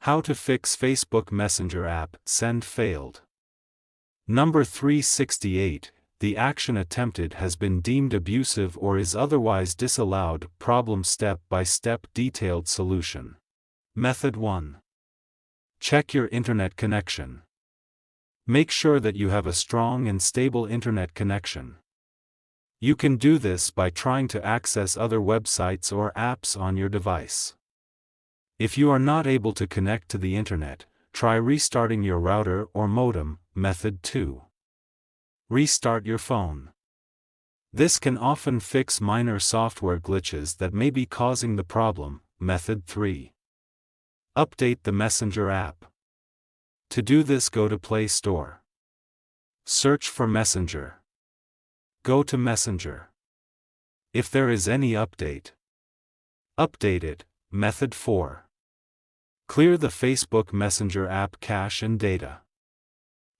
How to fix Facebook Messenger app send failed. Number 368. The action attempted has been deemed abusive or is otherwise disallowed. Problem step-by-step detailed solution. Method 1. Check your internet connection. Make sure that you have a strong and stable internet connection. You can do this by trying to access other websites or apps on your device. If you are not able to connect to the internet, try restarting your router or modem. Method 2. Restart your phone. This can often fix minor software glitches that may be causing the problem. Method 3. Update the Messenger app. To do this, go to Play Store. Search for Messenger. Go to Messenger. If there is any update, update it. Method 4. Clear the Facebook Messenger app cache and data.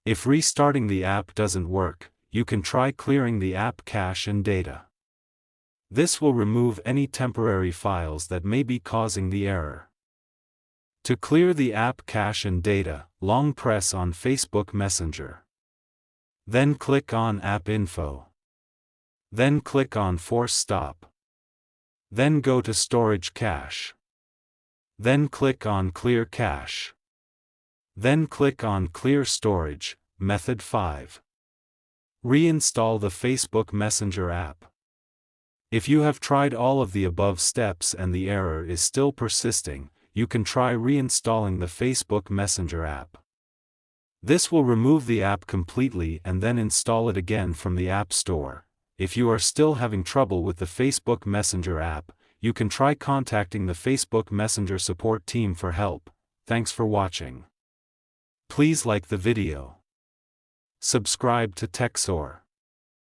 If restarting the app doesn't work, you can try clearing the app cache and data. This will remove any temporary files that may be causing the error. To clear the app cache and data, long press on Facebook Messenger. Then click on App Info. Then click on Force Stop. Then go to Storage Cache. Then click on Clear Cache. Then click on Clear Storage. Method 5. Reinstall the Facebook Messenger app. If you have tried all of the above steps and the error is still persisting, you can try reinstalling the Facebook Messenger app. This will remove the app completely and then install it again from the App Store. If you are still having trouble with the Facebook Messenger app, you can try contacting the Facebook Messenger support team for help. Thanks for watching. Please like the video. Subscribe to TechSoar.